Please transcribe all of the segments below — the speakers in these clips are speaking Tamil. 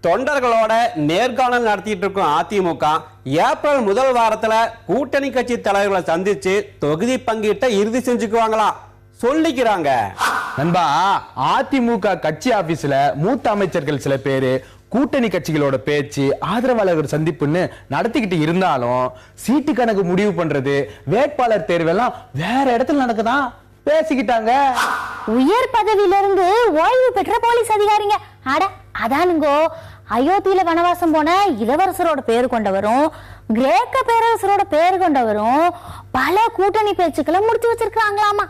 தொண்டர்களோட நேர்காணல் நடத்திட்டு இருக்கும் அதிமுக ஏப்ரல் முதல் வாரத்துல கூட்டணி கட்சி தலைவர்களை சந்திச்சு தொகுதி பங்கீட்டை இறுதி செஞ்சுக்குவாங்களா சொல்லிக்கிறாங்க. நண்பா, அதிமுக கட்சி ஆபீஸ்ல மூத்த அமைச்சர்கள் சில பேரு கூட்டணி கட்சிகளோட பேச்சு ஆதரவாளர்கள் சந்திப்புன்னு நடத்திக்கிட்டு இருந்தாலும் சீட்டு கணக்கு முடிவு பண்றது வேட்பாளர் தேர்வெல்லாம் வேற இடத்துல நடக்குதான் பேசிக்கிட்டாங்க. உயர் பதவியிலிருந்து ஓய்வு பெற்ற போலீஸ் அதிகாரிங்க அட அதானுங்கோ அயோத்தியில வனவாசம் போன இளவரசரோட பேரு கொண்டவரும் கிரேக்க பேரரசரோட பேரு கொண்டவரும் பல கூட்டணி பேச்சுக்களை முடிச்சு வச்சிருக்காங்களாமா.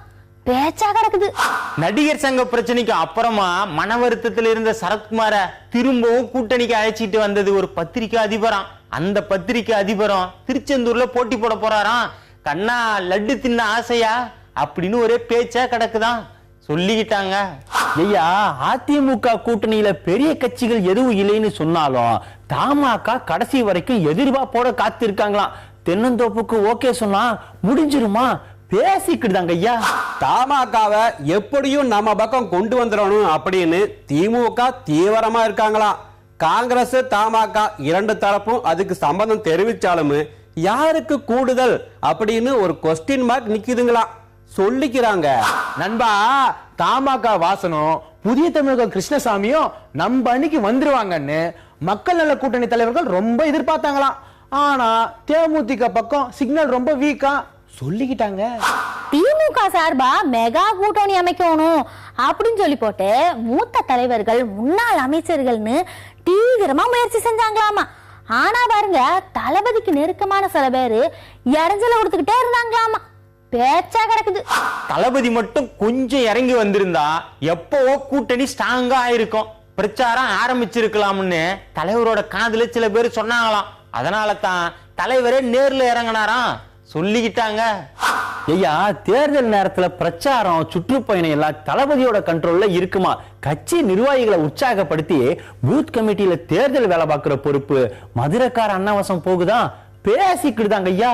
பேச்சா கிடக்குது. நடிகர் சங்க பிரச்சனைக்கு அப்புறமா மன வருத்தத்தில் இருந்த சரத்குமார திரும்பவும் கூட்டணிக்கு அழைச்சிட்டு வந்தது ஒரு பத்திரிகை அதிபரம். அந்த பத்திரிகை அதிபரம் திருச்செந்தூர்ல போட்டி போட போறாராம். கண்ணா லட்டு தின்ன ஆசையா அப்படின்னு ஒரே பேச்சா கிடக்குதான் சொல்லிக்கிட்டாங்க. ஐயா, அதிமுக கூட்டணியில பெரிய கட்சிகள் எதுவும் இல்லைன்னு சொன்னாலும் தமாக கடைசி வரைக்கும் எதிர்பார்ப்போட காத்து இருக்காங்களாம். தென்னந்தோப்புக்கு ஓகே சொன்னா முடிஞ்சிருமா பேசிக்கிட்டுதாங்க ஐயா. தமாகவை எப்படியும் நம்ம பக்கம் கொண்டு வந்துடணும் அப்படின்னு திமுக தீவிரமா இருக்காங்களாம். காங்கிரஸ் தமாக இரண்டு தரப்பும் அதுக்கு சம்பந்தம் தெரிவிச்சாலும் யாருக்கு கூடுதல் அப்படின்னு ஒரு கொஸ்டின் மார்க் நிக்குதுங்களா சொல்லிக்கிறாங்க. நண்பா, தமாக வாசனும் புதிய தமிழக கிருஷ்ணசாமியும் நம்ம அன்னைக்கு வந்துருவாங்கன்னு மக்கள் நல கூட்டணி தலைவர்கள் ரொம்ப எதிர்பார்த்தாங்களாம். ஆனா தேமுதிக பக்கம் சிக்னல் ரொம்ப வீக்கா சொல்லிக்கிட்டாங்க. திமுக சார்பா மெகா கூட்டணி அமைக்கணும் அப்படின்னு சொல்லி போட்டு மூத்த தலைவர்கள் முன்னாள் அமைச்சர்கள்னு தீவிரமா முயற்சி செஞ்சாங்களாமா. ஆனா பாருங்க, தளபதிக்கு நெருக்கமான சில பேரு இறஞ்சல கொடுத்துக்கிட்டே இருந்தாங்களாமா. பேச்சா கிடக்குது. தளபதி மட்டும் கொஞ்சம் இறங்கி வந்திருந்தா எப்பவோ கூட்டணி ஸ்ட்ராங்கா ஆயிருக்கும், பிரச்சாரம் ஆரம்பிச்சிருக்கலாம்னு தலைவரோட காதுல சில பேர் சொன்னாங்களாம். அதனால தான் தலைவரே நேர்ல இறங்கினாராம் சொல்லிக்கிட்டாங்க. ஐயா, தேர்தல் நேரத்துல பிரச்சாரம் சுற்றுப்பயணம் எல்லாம் தளபதியோட கண்ட்ரோல்ல இருக்குமா. கட்சி நிர்வாகிகளை உற்சாகப்படுத்தி பூத் கமிட்டியில தேர்தல் வேலை பார்க்கிற பொறுப்பு மதுரைக்கார அன்னவசம் போகுதான் பேசிக்கிட்டுதாங்க ஐயா.